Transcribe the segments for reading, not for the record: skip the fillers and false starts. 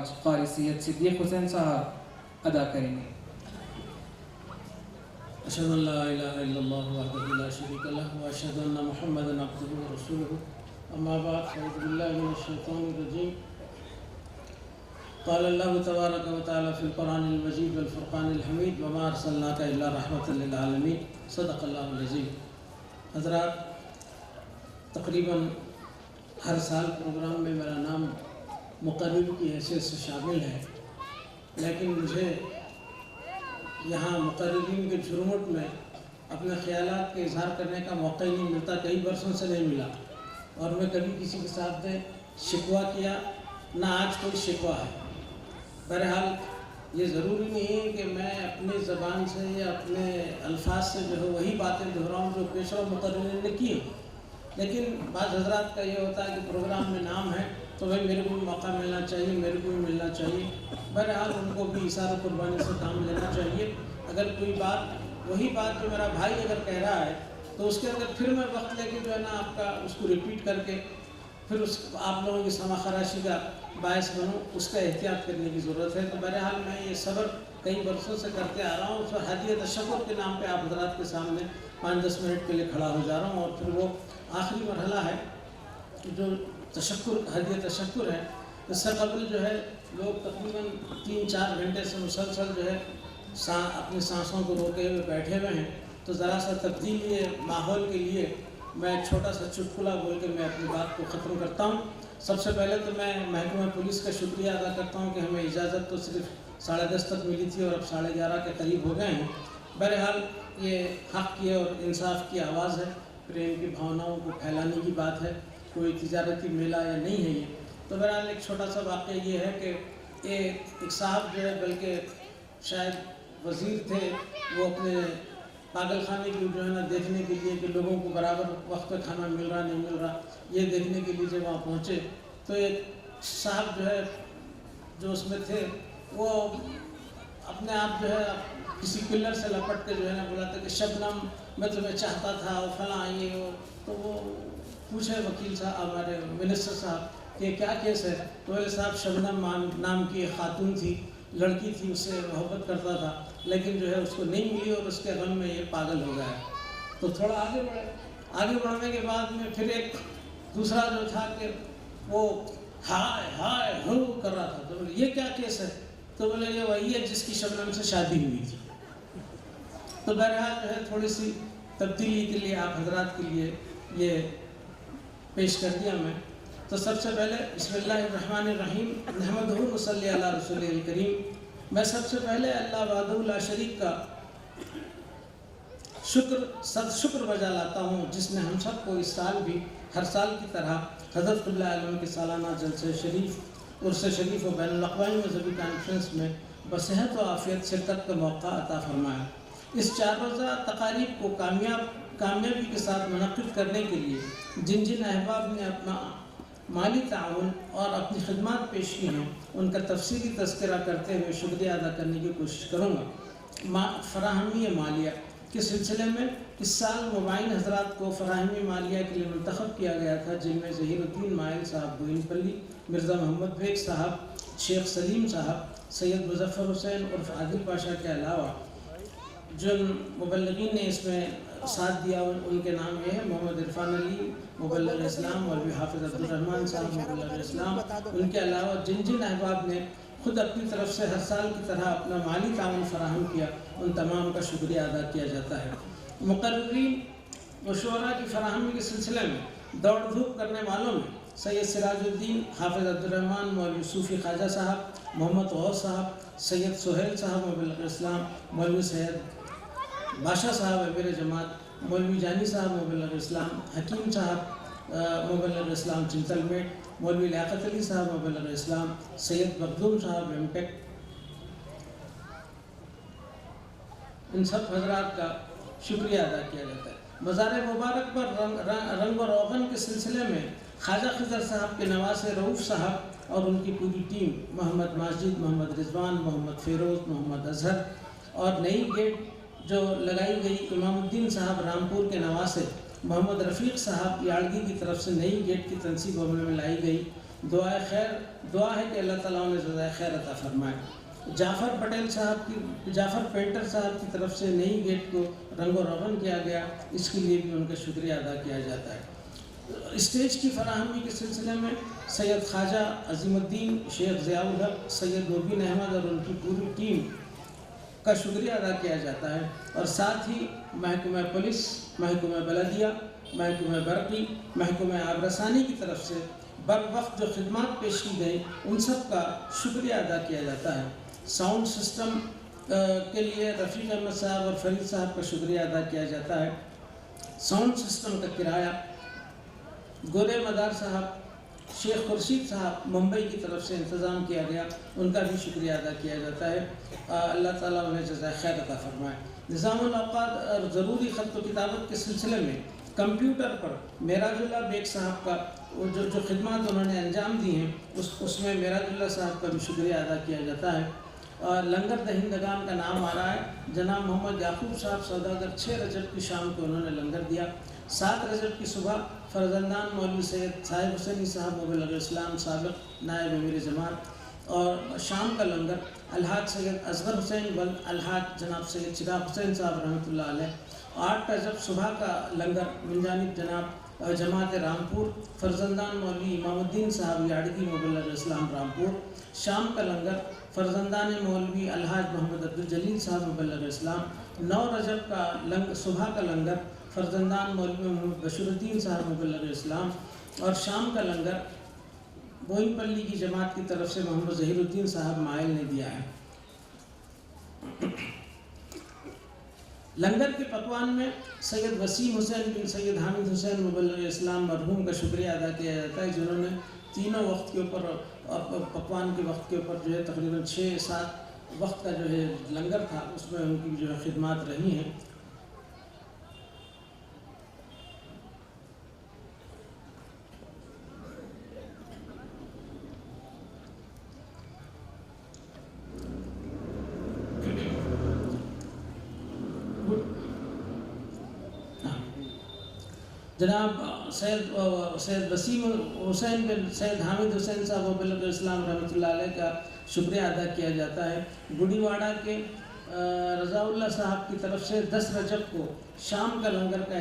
آج قاری سید صدیق حسین صاحب ادا کریں گے۔ اشہد ان لا الہ الا اللہ وحدہ لا شریک لہ واشہد ان محمدا عبدہ ورسولہ اما بعد فاعوذ باللہ من الشیطان الرجیم قال اللہ تبارک و تعالی فی القرآن المجید والفرقان الحمید وما ارسلناک الا رحمۃ للعالمین صدق اللہ العظیم۔ حضرات، تقریباً ہر سال پروگرام میں میرا نام مقرر کی حیثیت سے شامل ہے، لیکن مجھے یہاں مقررین کے جھرمٹ میں اپنے خیالات کے اظہار کرنے کا موقع ہی نہیں ملتا، کئی برسوں سے نہیں ملا، اور میں کبھی کسی کے ساتھ نے شکوہ کیا نہ آج کوئی شکوہ ہے۔ بہرحال یہ ضروری نہیں ہے کہ میں اپنی زبان سے یا اپنے الفاظ سے جو ہے وہی باتیں دہراؤں جو پیشرو مقررین نے کی، لیکن بعض حضرات کا یہ ہوتا ہے کہ پروگرام میں نام ہے تو بھائی میرے کو بھی موقع ملنا چاہیے، میرے کو بھی ملنا چاہیے۔ بہرحال ان کو بھی اثار و قربانی سے کام لینا چاہیے۔ اگر کوئی بات وہی بات جو میرا بھائی اگر کہہ رہا ہے تو اس کے اندر پھر میں وقت لے کے جو ہے نا آپ کا اس کو ریپیٹ کر کے پھر اس آپ لوگوں کی سما خراشی کا باعث بنوں، اس کا احتیاط کرنے کی ضرورت ہے۔ تو بہرحال میں یہ صبر کئی برسوں سے کرتے آ رہا ہوں، اس ہدیہ تشکر کے نام پہ آپ حضرات کے سامنے 5-10 منٹ کے لیے کھڑا ہو جا رہا ہوں، اور پھر وہ آخری مرحلہ ہے جو تشکر ہدیہ تشکر ہے۔ اس سے قبل جو ہے لوگ تقریباً 3-4 گھنٹے سے مسلسل جو ہے اپنی سانسوں کو روکے ہوئے بیٹھے ہوئے ہیں، تو ذرا سا تبدیلی ماحول کے لیے میں ایک چھوٹا سا چٹکلا بول کے میں اپنی بات کو ختم کرتا ہوں۔ سب سے پہلے تو میں محکمہ پولیس کا شکریہ ادا کرتا ہوں کہ ہمیں اجازت تو صرف 10:30 تک ملی تھی اور اب 11:30 کے قریب ہو گئے ہیں۔ بہرحال یہ حق کی اور انصاف کی آواز ہے، پریم کی بھاوناؤں کو پھیلانے کی بات ہے، کوئی تجارتی میلہ یا نہیں ہے یہ۔ تو بہرحال ایک چھوٹا سا واقعہ یہ ہے کہ ایک صاحب جو ہے، بلکہ شاید وزیر تھے، وہ اپنے پاگل خانے کی جو ہے نا دیکھنے کے لیے کہ لوگوں کو برابر وقت پہ کھانا مل رہا نہیں مل رہا، یہ دیکھنے کے لیے جب وہاں پہنچے تو ایک صاحب جو ہے جو اس میں تھے وہ اپنے آپ جو ہے کسی پلر سے لپٹ کے جو ہے نا بولا تھا کہ شبنم میں تمہیں چاہتا تھا اور فلاں یہ وہ۔ تو وہ پوچھے وکیل صاحب ہمارے منسٹر صاحب کہ کیا کیس ہے؟ تو بولے صاحب شبنم نام کی ایک خاتون تھی، لڑکی تھی، اس سے محبت کرتا تھا، لیکن جو ہے اس کو نہیں ملی اور اس کے غم میں یہ پاگل ہو گیا ہے۔ تو تھوڑا آگے بڑھے، آگے بڑھنے کے بعد میں پھر ایک دوسرا جو تھا کہ وہ ہائے ہائے ہو کر رہا تھا، تو بولے یہ کیا کیس ہے؟ تو بولے یہ وہی ہے جس کی شبنم سے شادی ہوئی تھی۔ تو بہرحال جو ہے تھوڑی سی تبدیلی کے لیے آپ حضرات کے لیے یہ پیش کر دیا میں۔ تو سب سے پہلے بسم اللہ الرحمن الرحیم، نحمدہ و نصلی علی رسولہ الکریم۔ میں سب سے پہلے اللہ وحدہ لا شریک کا شکر بجا لاتا ہوں، جس نے ہم سب کو اس سال بھی ہر سال کی طرح حضرت قبلہ عالم کے سالانہ جلسہ شریف عرس شریف و بین الاقوامی مذہبی کانفرنس میں بصحت و عافیت شرکت کا موقع عطا فرمایا۔ اس 4 روزہ تقاریب کو کامیابی کے ساتھ منعقد کرنے کے لیے جن جن احباب نے اپنا مالی تعاون اور اپنی خدمات پیش کی ہیں، ان کا تفصیلی تذکرہ کرتے ہوئے شکریہ ادا کرنے کی کوشش کروں گا۔ فراہمی مالیہ کے سلسلے میں اس سال مبین حضرات کو فراہمی مالیہ کے لیے منتخب کیا گیا تھا، جن میں ظہیر الدین مائل صاحب بوئن پلی، مرزا محمد بیگ صاحب، شیخ سلیم صاحب، سید مظفر حسین عرف عادل پاشا کے علاوہ جن مبلغین نے اس میں ساتھ دیا ان کے نام یہ ہے: محمد عرفان علی مبلغ اسلام، مولوی حافظ عبدالرحمن صاحب مبلغ اسلام۔ ان کے علاوہ جن جن احباب نے خود اپنی طرف سے ہر سال کی طرح اپنا مالی تعاون فراہم کیا، ان تمام کا شکریہ ادا کیا جاتا ہے۔ مقررین و شعراء کی فراہمی کے سلسلے میں دوڑ دھوپ کرنے والوں میں سید سراج الدین حافظ عبدالرحمن مولوی صوفی خواجہ صاحب، محمد غوث صاحب، سید سہیل صاحب مبلغ اسلام، مولوی سید بادشاہ صاحب امیر جماعت، مولوی جانی صاحب مبلغ اسلام، حکیم صاحب مبلغ اسلام چنتل میٹ، مولوی لیاقت علی صاحب مبلغ اسلام، سید مخدوم صاحب امٹیک، ان سب حضرات کا شکریہ ادا کیا جاتا ہے۔ مزار مبارک پر رنگ و روغن کے سلسلے میں خواجہ خضر صاحب کے نواسے رؤوف صاحب اور ان کی پوری ٹیم، محمد ماجد، محمد رضوان، محمد فیروز، محمد اظہر، اور نئی گیٹ جو لگائی گئی امام الدین صاحب رامپور کے نواسے، محمد رفیق صاحب یاڑگی کی طرف سے نئی گیٹ کی تنصیب عمل میں لائی گئی، دعا ہے کہ اللہ تعالیٰ نے جزائے خیر عطا فرمائے۔ جعفر پینٹر صاحب کی طرف سے نئی گیٹ کو رنگ و روغن کیا گیا، اس کے لیے بھی ان کا شکریہ ادا کیا جاتا ہے۔ اسٹیج کی فراہمی کے سلسلے میں سید خواجہ عظیم الدین شیخ ضیاء الحق، سید نوربین احمد اور ان کی پوری ٹیم کا شکریہ ادا کیا جاتا ہے، اور ساتھ ہی محکمہ پولیس، محکمہ بلدیہ، محکمہ برقی، محکمہ آب رسانی کی طرف سے بر وقت جو خدمات پیش کی گئی ان سب کا شکریہ ادا کیا جاتا ہے۔ ساؤنڈ سسٹم کے لیے رفیق احمد صاحب اور فرید صاحب کا شکریہ ادا کیا جاتا ہے۔ ساؤنڈ سسٹم کا کرایہ گورے مدار صاحب، شیخ خورشید صاحب ممبئی کی طرف سے انتظام کیا گیا، ان کا بھی شکریہ ادا کیا جاتا ہے۔ اللہ تعالیٰ انہیں جزائے خیر عطا فرمائے۔ نظام الاوقات اور ضروری خط و کتابت کے سلسلے میں کمپیوٹر پر معراج اللہ بیگ صاحب کا جو خدمات انہوں نے انجام دی ہیں اس میں معراج اللہ صاحب کا بھی شکریہ ادا کیا جاتا ہے۔ لنگر دہندگان کا نام آ رہا ہے، جناب محمد یعقوب صاحب سوداگر 6 رجب کی شام کو انہوں نے لنگر دیا۔ 7 رجب کی صبح فرزندان مولوی سید صاحب حسینی صاحب مبلغ اسلام سابق نائب امیر جماعت، اور شام کا لنگر الحاج سید اصغر حسین بلد الحاج جناب سید چراغ حسین صاحب رحمۃ اللہ علیہ۔ 8 رجب صبح کا لنگر من جانب جناب جماعت رامپور، فرزندان مولوی امام الدین صاحب یاڑگی مبلغ اسلام رامپور۔ شام کا لنگر فرزندان مولوی الحاج محمد عبدالجلیل صاحب مبلغ اسلام۔ 9 رجب کا صبح کا لنگر فرزندان مولوی محمد بشیر الدین صاحب مبلغ اسلام، اور شام کا لنگر بوئن پلی کی جماعت کی طرف سے محمد ظہیر الدین صاحب مائل نے دیا ہے۔ لنگر کے پکوان میں سید وسیم حسین بن سید حامد حسین مبلغ اسلام مرحوم کا شکریہ ادا کیا جاتا ہے، جنہوں نے تینوں وقت کے اوپر پکوان کے وقت کے اوپر جو ہے تقریباً 6-7 وقت کا جو ہے لنگر تھا، اس میں ان کی جو ہے خدمات رہی ہیں۔ جناب سید وسیم حسین بن سید حامد حسین صاحب مبلغ اسلام رحمۃ اللہ علیہ کا شکریہ ادا کیا جاتا ہے۔ گڑی واڑہ کے رضا اللہ صاحب کی طرف سے 10 رجب کو شام کا لنگر کا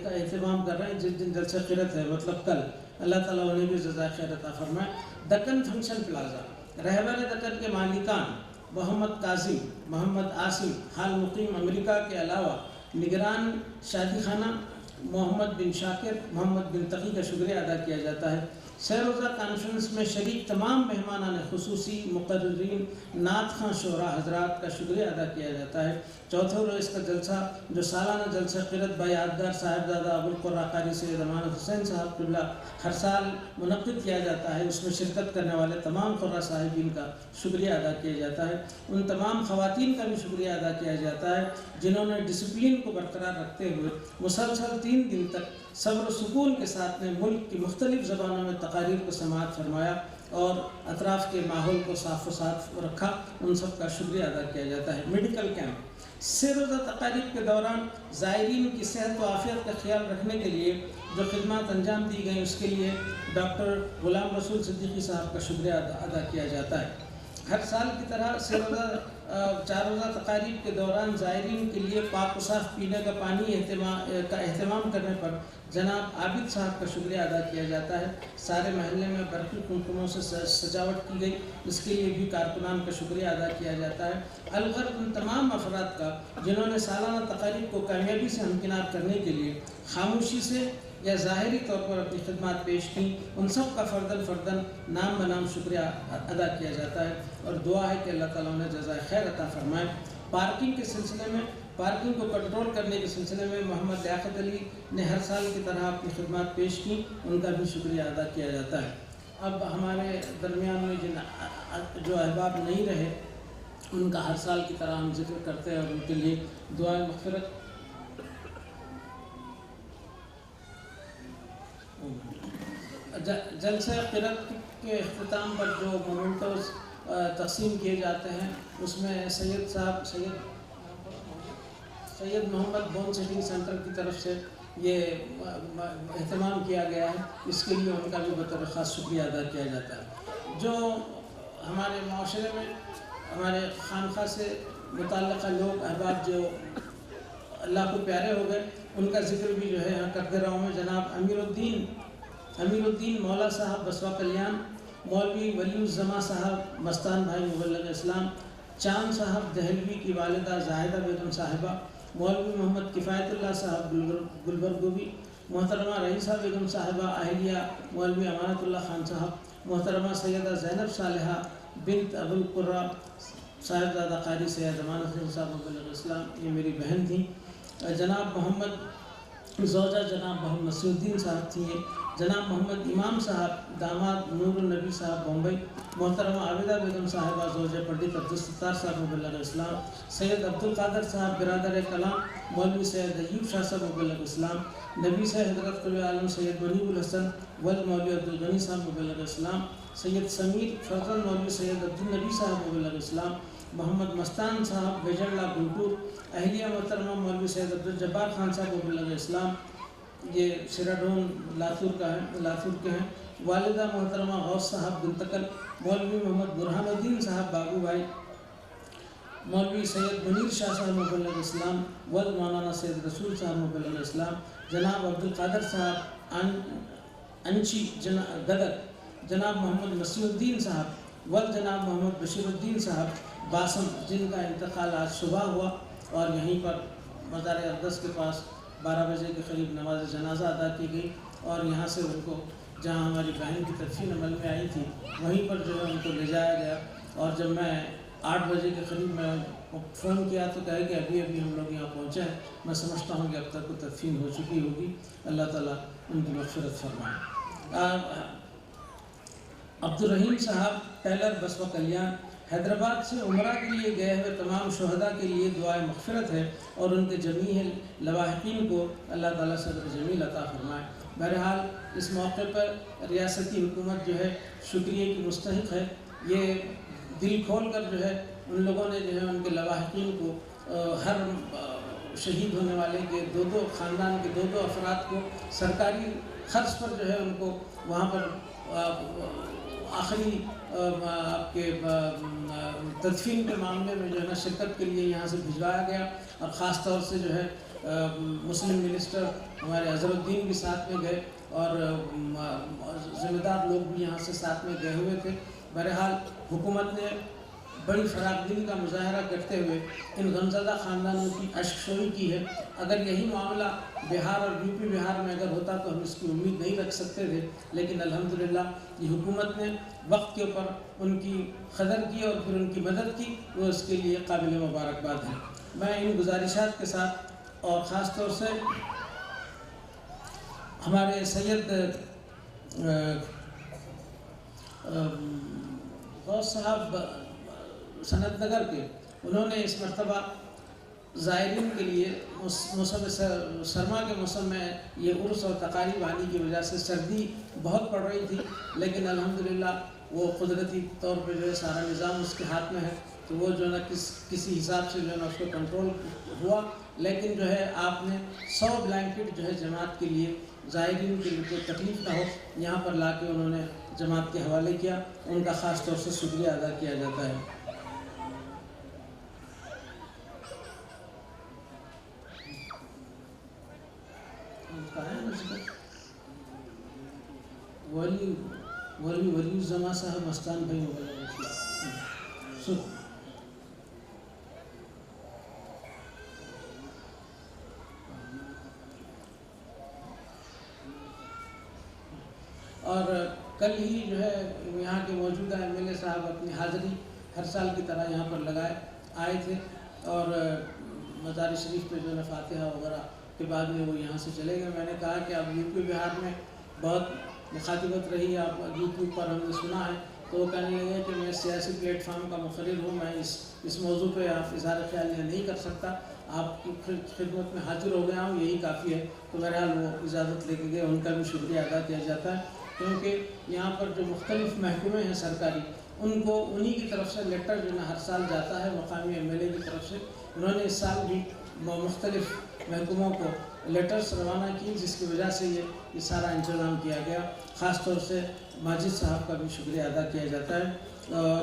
اہتمام کر رہے ہیں، جس دن جلسہ قرت ہے، مطلب کل۔ اللہ تعالیٰ انہیں بھی جزائے خیر عطا فرمائے۔ دکن فنکشن پلازا، رہبر دکن کے مالکان محمد کاظم، محمد عاصم حال مقیم امریکہ کے علاوہ نگران شادی خانہ محمد بن شاکر، محمد بن تقی کا شکریہ ادا کیا جاتا ہے۔ سیروزہ کانفرنس میں شریک تمام مہمانان خصوصی، مقررین، نعت خواں شعراء حضرات کا شکریہ ادا کیا جاتا ہے۔ چوتھے روز کا جلسہ جو سالانہ جلسہ قرت با یادگار صاحبزادہ ابوالقرہ قاری سید امانت حسین صاحب قبلہ ہر سال منعقد کیا جاتا ہے، اس میں شرکت کرنے والے تمام قرہ صاحبین کا شکریہ ادا کیا جاتا ہے۔ ان تمام خواتین کا بھی شکریہ ادا کیا جاتا ہے جنہوں نے ڈسپلن کو برقرار رکھتے ہوئے مسلسل 3 دن تک صبر و سکون کے ساتھ نے ملک کی مختلف زبانوں میں تقاریر کو سماعت فرمایا اور اطراف کے ماحول کو صاف و صاف رکھا، ان سب کا شکریہ ادا کیا جاتا ہے۔ میڈیکل کیمپ، سیروزہ تقاریب کے دوران زائرین کی صحت و عافیت کا خیال رکھنے کے لیے جو خدمات انجام دی گئیں اس کے لیے ڈاکٹر غلام رسول صدیقی صاحب کا شکریہ ادا کیا جاتا ہے۔ ہر سال کی طرح سیروزہ 4 روزہ تقاریب کے دوران زائرین کے لیے پاک و صاف پینے کا پانی کا اہتمام کرنے پر جناب عابد صاحب کا شکریہ ادا کیا جاتا ہے۔ سارے محلے میں برقی قمقموں سے سجاوٹ کی گئی، اس کے لیے بھی کارکنان کا شکریہ ادا کیا جاتا ہے۔ الغرض ان تمام افراد کا جنہوں نے سالانہ تقاریب کو کامیابی سے ہمکنار کرنے کے لیے خاموشی سے یا ظاہری طور پر اپنی خدمات پیش کی، ان سب کا فرداً نام بنام شکریہ ادا کیا جاتا ہے، اور دعا ہے کہ اللہ تعالیٰ انہیں جزائے خیر عطا فرمائے۔ پارکنگ کے سلسلے میں، پارکنگ کو کنٹرول کرنے کے سلسلے میں محمد لیاقت علی نے ہر سال کی طرح اپنی خدمات پیش کی، ان کا بھی شکریہ ادا کیا جاتا ہے۔ اب ہمارے درمیان میں جو احباب نہیں رہے ان کا ہر سال کی طرح ہم ذکر کرتے ہیں اور ان کے لیے دعائے مغفرت۔ جلسہ قرت کے اختتام پر جو مومنٹوز تقسیم کیے جاتے ہیں اس میں سید محمد بون سیٹنگ سینٹر کی طرف سے یہ اہتمام کیا گیا ہے، اس کے لیے ان کا بھی بطور خاص شکریہ ادا کیا جاتا ہے۔ جو ہمارے معاشرے میں ہمارے خانقاہ سے متعلقہ لوگ احباب جو اللہ کو پیارے ہو گئے، ان کا ذکر بھی جو ہے یہاں کرتے رہا ہوں میں۔ جناب امیر الدین مولا صاحب بسوا کلیان، مولوی ولی الزما صاحب مستان بھائی مبلغ اسلام، چاند صاحب دہلوی کی والدہ زاہدہ بیگم صاحبہ، مولوی محمد کفایت اللہ صاحب گلبرگوی، محترمہ رئیسہ بیگم صاحبہ اہلیہ مولوی امانت اللہ خان صاحب، محترمہ سیدہ زینب صالحہ بنت ابو القرہ صاحبزادہ قاری سید امانت خان صاحب مبلغ اسلام، یہ میری بہن تھیں۔ جناب محمد زوجہ جناب محمد مسیح الدین صاحب تھیں، جناب محمد امام صاحب داماد نور النبی صاحب بمبئی، محترمہ عابدہ بیگم صاحبہ زوجہ پنڈت عبدالستار صاحب مبلغ اسلام، سید عبدالقادر صاحب برادر کلام مولوی سید ایوب شاہ صاحب مبلغ اسلام، نبی سے حضرت قلب عالم سید منیب الحسن ولد مولوی عبدالغنی صاحب مبلغ اسلام، سید سمیر فرزند مولوی سید عبدالنبی صاحب مبلغ اسلام، محمد مستان صاحب بیجڑلا گنٹور، اہلیہ محترمہ مولوی سید عبدالجبار خان صاحب مبلغ اسلام، یہ سراڈون لاتور کے ہیں، والدہ محترمہ غوث صاحب گنتکل، مولوی محمد برہان الدین صاحب باغو بھائی، مولوی سید منیر شاہ صاحب مبلغ اسلام، ولد مولانا سید رسول صاحب مبلغ اسلام، جناب عبدالقادر صاحب انچی گدر، جناب محمد مسیح الدین صاحب، ولد جناب محمد بشیر الدین صاحب باسم، جن کا انتقال آج صبح ہوا، اور یہیں پر مزار اقدس کے پاس 12 بجے کے قریب نماز جنازہ ادا کی گئی، اور یہاں سے ان کو جہاں ہماری بہن کی تدفین عمل میں آئی تھی وہیں پر جو ہے ان کو لے جایا گیا، اور جب میں 8 بجے کے قریب میں فون کیا تو کہا کہ ابھی ہم لوگ یہاں پہنچے ہیں، میں سمجھتا ہوں کہ اب تک وہ تدفین ہو چکی ہوگی، اللہ تعالیٰ ان کی مغفرت فرمائے۔ عبدالرحیم صاحب ٹیلر بسوا کلیان، حیدرآباد سے عمرہ کے لیے گئے ہوئے تمام شہداء کے لیے دعائے مغفرت ہے، اور ان کے جمیع لواحقین کو اللہ تعالیٰ صبر جمیل عطا فرمائے۔ بہرحال اس موقع پر ریاستی حکومت جو ہے شکریہ کی مستحق ہے، یہ دل کھول کر جو ہے ان لوگوں نے جو ہے ان کے لواحقین کو ہر شہید ہونے والے کے 2 خاندان کے 2 افراد کو سرکاری خرچ پر جو ہے ان کو وہاں پر آخری آپ کے تدفین کے معاملے میں جو ہے نا شرکت کے لیے یہاں سے بھجوایا گیا، اور خاص طور سے جو ہے مسلم منسٹر ہمارے اظہر الدین بھی ساتھ میں گئے، اور ذمہ دار لوگ بھی یہاں سے ساتھ میں گئے ہوئے تھے۔ بہرحال حکومت نے بڑی فراخ دلی کا مظاہرہ کرتے ہوئے ان غمزدہ خاندانوں کی اشک شوئی کی ہے۔ اگر یہی معاملہ بہار اور یو پی بہار میں اگر ہوتا تو ہم اس کی امید نہیں رکھ سکتے تھے، لیکن الحمدللہ یہ حکومت نے وقت کے اوپر ان کی قدر کی اور پھر ان کی مدد کی، وہ اس کے لیے قابل مبارکباد ہے۔ میں ان گزارشات کے ساتھ، اور خاص طور سے ہمارے سید غوث صاحب سنت نگر کے، انہوں نے اس مرتبہ زائرین کے لیے موسم سرما کے موسم میں یہ عرس اور تقاریب آنے کی وجہ سے سردی بہت پڑ رہی تھی، لیکن الحمدللہ وہ قدرتی طور پہ جو ہے سارا نظام اس کے ہاتھ میں ہے، تو وہ جو ہے نا کسی حساب سے جو ہے نا اس کو کنٹرول ہوا، لیکن جو ہے آپ نے 100 بلینکٹ جو ہے جماعت کے لیے زائرین کے لیے کوئی تکلیف نہ ہو یہاں پر لا کے انہوں نے جماعت کے حوالے کیا، ان کا خاص طور سے شکریہ ادا کیا جاتا ہے۔ ولی الزما صاحب مستان بھائی اور کل ہی جو ہے یہاں کے موجودہ ایم ایل اے صاحب اپنی حاضری ہر سال کی طرح یہاں پر آئے تھے، اور مزار شریف پہ جو ہے فاتحہ وغیرہ کے بعد میں وہ یہاں سے چلے گئے۔ میں نے کہا کہ اب یو پی بہار میں بہت مخاطبت رہی، آپ یوٹیوب پر ہم نے سنا ہے، تو وہ کہنے لگے کہ میں سیاسی پلیٹ فارم کا مقرر ہوں، میں اس موضوع پہ آپ اظہار خیال نہیں کر سکتا، آپ کی خدمت میں حاضر ہو گیا ہوں، یہی کافی ہے۔ تو بہرحال وہ اجازت لے کے گئے، ان کا بھی شکریہ ادا کیا جاتا ہے، کیونکہ یہاں پر جو مختلف محکمے ہیں سرکاری، ان کو انہی کی طرف سے لیٹر جو ہے ہر سال جاتا ہے مقامی ایم ایل اے کی طرف سے۔ انہوں نے اس سال بھی مختلف محکموں کو لیٹرز روانہ کی، جس کی وجہ سے یہ سارا انتظام کیا گیا۔ خاص طور سے ماجد صاحب کا بھی شکریہ ادا کیا جاتا ہے، اور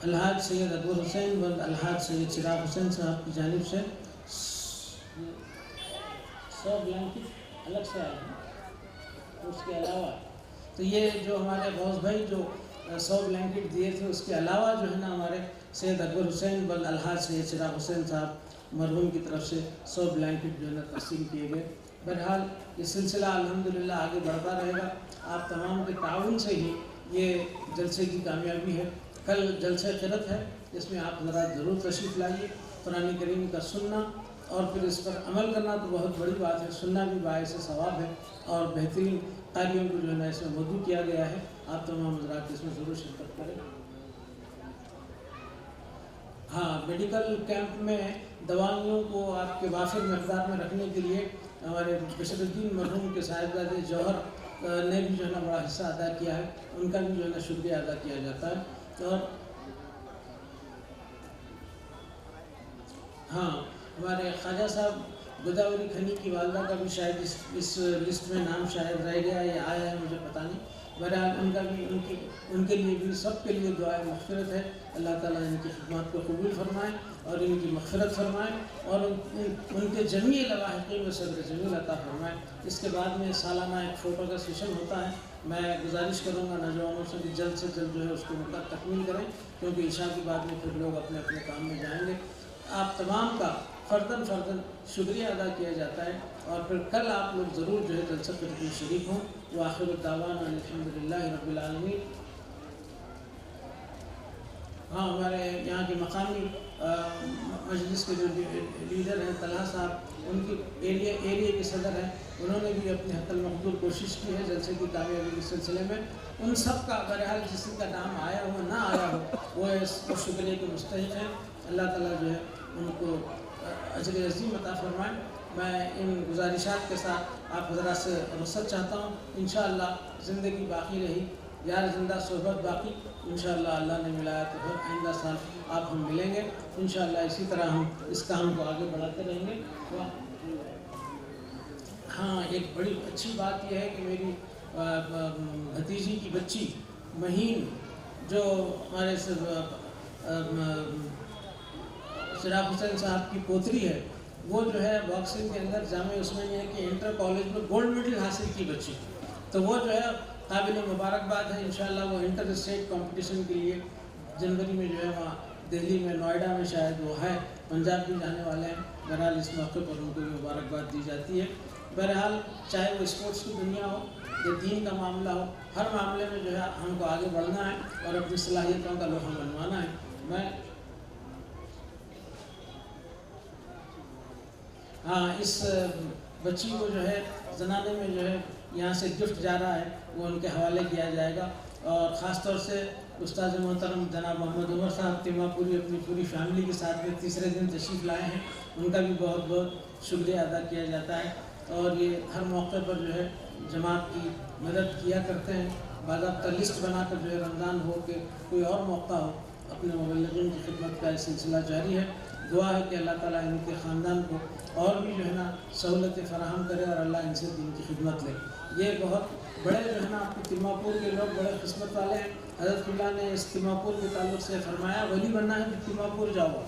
الحاج سید اکبر حسین و الحاج سید چراغ حسین صاحب کی جانب سے 100 بلینکٹ الگ سے آئے ہیں۔ اس کے علاوہ تو یہ جو ہمارے غوث بھائی جو 100 بلینکٹ دیے تھے، اس کے علاوہ جو ہے نا ہمارے سید اکبر حسین و الحاج سید چراغ حسین صاحب مرحوم کی طرف سے 100 بلینکٹ جو ہے نا تقسیم کیے گئے۔ بہرحال یہ سلسلہ الحمدللہ آگے بڑھتا رہے گا، آپ تمام کے تعاون سے ہی یہ جلسے کی کامیابی ہے۔ کل جلسہ قرت ہے، اس میں آپ ذرا ضرور تشریف لائیے، قرآن کریم کا سننا اور پھر اس پر عمل کرنا تو بہت بڑی بات ہے، سننا بھی باعث ثواب ہے، اور بہترین قاریوں کو جو ہے نا اس میں مدعو کیا گیا ہے۔ آپ تمام حضرات اس میں ضرور شرکت کریں۔ ہاں، میڈیکل کیمپ میں دوائیوں کو آپ کے وافر مقدار میں رکھنے کے لیے ہمارے بشر الدین مرحوم کے صاحبزادے جوہر نے بھی جو ہے نا بڑا حصہ ادا کیا ہے، ان کا بھی جو ہے نا شکریہ ادا کیا جاتا ہے۔ اور ہاں، ہمارے خواجہ صاحب گوداوری کھنی کی والدہ کا بھی شاید اس لسٹ میں نام شاید رہ گیا یا آیا ہے، مجھے پتہ نہیں۔ بہرحال ان کا بھی ان کے لیے بھی سب کے لیے دعائے مغفرت ہے، اللہ تعالیٰ ان کی خدمات کو قبول فرمائے اور ان کی مغفرت فرمائے، اور ان کے جمیع لواحقین میں صبر جمیل عطا فرمائے۔ اس کے بعد میں سالانہ ایک فوٹو کا سیشن ہوتا ہے، میں گزارش کروں گا نوجوانوں سے کہ جلد سے جلد جو ہے اس کو تکمیل کریں، کیونکہ عشاء کے بعد میں پھر لوگ اپنے اپنے کام میں جائیں گے۔ آپ تمام کا فرداً شکریہ ادا کیا جاتا ہے، اور پھر کل آپ لوگ ضرور جو ہے جلسہ قرت میں شریک ہوں۔ وآخر الدعوانا الحمدللہ رب العالمین۔ ہاں، ہمارے یہاں کے مقامی مجلس کے جو لیڈر ہیں طلحہ صاحب، ان کی ایریا کے صدر ہیں، انہوں نے بھی اپنے حق المقدور کوشش کی ہے جلسے کی کامیابی کے سلسلے میں۔ ان سب کا بہرحال جس کا نام آیا ہو نہ آیا ہو، وہ اس شکریہ کے مستحق ہیں۔ اللہ تعالیٰ جو ہے ان کو اجر عظیم عطا فرمائے۔ میں ان گزارشات کے ساتھ آپ حضرات سے رخصت چاہتا ہوں۔ انشاءاللہ زندگی باقی رہی، یار زندہ صحبت باقی، انشاءاللہ اللہ نے ملایا تو پھر آئندہ سال آپ ہم ملیں گے انشاءاللہ۔ اسی طرح ہم اس کام کو آگے بڑھاتے رہیں گے۔ ہاں، ایک بڑی اچھی بات یہ ہے کہ میری بھتیجی کی بچی مہین، جو ہمارے چراغ حسین صاحب کی پوتری ہے، وہ جو ہے باکسنگ کے اندر جامعہ عثمانیہ کے انٹر کالج میں گولڈ میڈل حاصل کی بچی، تو وہ جو ہے قابل مبارکباد ہے۔ انشاءاللہ وہ انٹر اسٹیٹ کمپٹیشن کے لیے جنوری میں جو ہے وہاں دہلی میں نوئیڈا میں شاید وہ ہے، پنجاب بھی جانے والے ہیں۔ بہرحال اس موقع پر ان کو بھی مبارکباد دی جاتی ہے۔ بہرحال چاہے وہ اسپورٹس کی دنیا ہو یا دین کا معاملہ ہو، ہر معاملے میں جو ہے ہم کو آگے بڑھنا ہے اور اپنی صلاحیتوں کا لوہا منوانا ہے۔ میں ہاں، اس بچی کو جو ہے زنانے میں جو ہے یہاں سے گفٹ جا رہا ہے، وہ ان کے حوالے کیا جائے گا، اور خاص طور سے استاد محترم جناب محمد عمر صاحب تیما پوری اپنی پوری فیملی کے ساتھ میں تیسرے دن تشریف لائے ہیں، ان کا بھی بہت بہت شکریہ ادا کیا جاتا ہے۔ اور یہ ہر موقع پر جو ہے جماعت کی مدد کیا کرتے ہیں، باضابطہ لسٹ بنا کر جو ہے رمضان ہو کہ کوئی اور موقع ہو اپنے مبلغین کی خدمت کا یہ سلسلہ جاری ہے۔ دعا ہے کہ اللہ تعالیٰ ان کے خاندان کو اور بھی جو ہے نا سہولتیں فراہم کرے اور اللہ ان سے دین کی خدمت لے۔ یہ بہت بڑے جو ہے نا آپ کے تیما پور کے لوگ بڑے قسمت والے ہیں۔ حضرت اللہ نے اس تیما پور کے تعلق سے فرمایا ولی بننا ہے تو تیما پور جاؤ،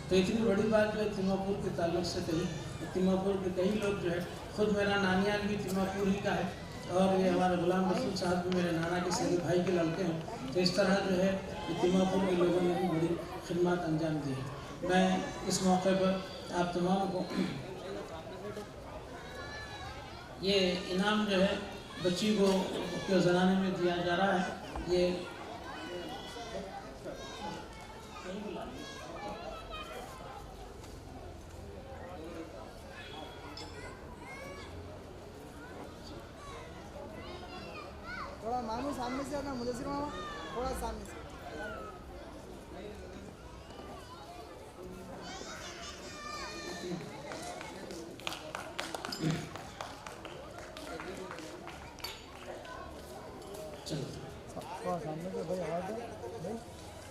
تو اتنی بڑی بات جو ہے تیما پور کے تعلق سے کہی۔ تیما پور کے کئی لوگ جو ہے، خود میرا نانیال بھی تیما پور ہی کا ہے، اور یہ ہمارے غلام رسول صاحب بھی میرے نانا کے سگے بھائی کے لڑکے ہیں، تو اس طرح جو ہے تیما پور کے لوگوں نے بھی بڑی خدمات انجام دی ہے۔ میں اس موقع پر آپ تمام کو یہ انعام جو ہے بچی کو زنانے میں دیا جا رہا ہے، یہ تھوڑا ماموں سامنے سے آنا، مدثر ماما تھوڑا سامنے سے۔ چلو تھوڑا سامنے سے بھائی، آواز دو بھائی۔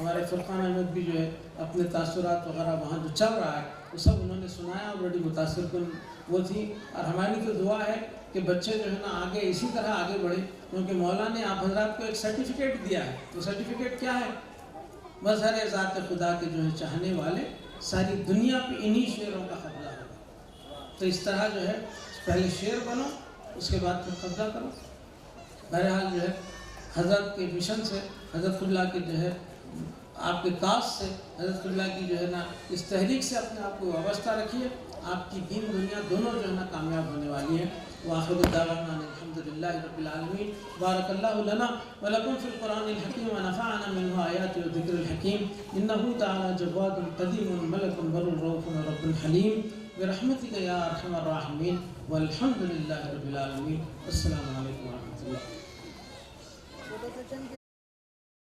ہمارے فرقان احمد بھی جو ہے اپنے تاثرات وغیرہ وہاں جو چل رہا ہے وہ سب انہوں نے سنایا اور بڑی متاثر کن وہ تھی. اور ہماری تو دعا ہے کہ بچے جو ہے نا آگے اسی طرح آگے بڑھے، کیونکہ مولا نے آپ حضرات کو ایک سرٹیفکیٹ دیا ہے. وہ سرٹیفکیٹ کیا ہے؟ مظہر ذات خدا کے جو ہے چاہنے والے ساری دنیا پہ انہی شعروں کا قبضہ ہوگا. تو اس طرح جو ہے پہلے شعر بنو، اس کے بعد پھر قبضہ کرو. بہرحال جو ہے حضرت کے مشن سے، حضرت اللہ کے جو ہے آپ کے کاس سے، حضرت اللہ کی جو ہے نا اس تحریک سے اپنے آپ کو وابستہ رکھیے. آپ کی دین دنیا دونوں جو ہے نا کامیاب ہونے والی ہیں. وآخر دعوانا الحمدللہ رب العالمین. بارک اللہ لنا ولکم فی القرآن الحکیم ونفعنا منہ آیات والذکر الحکیم. انہ تعالی جواد قدیم ملک بر رؤوف رب حلیم. برحمتک یا ارحم الراحمین والحمدللہ رب العالمین. السلام علیکم ورحمۃ اللہ.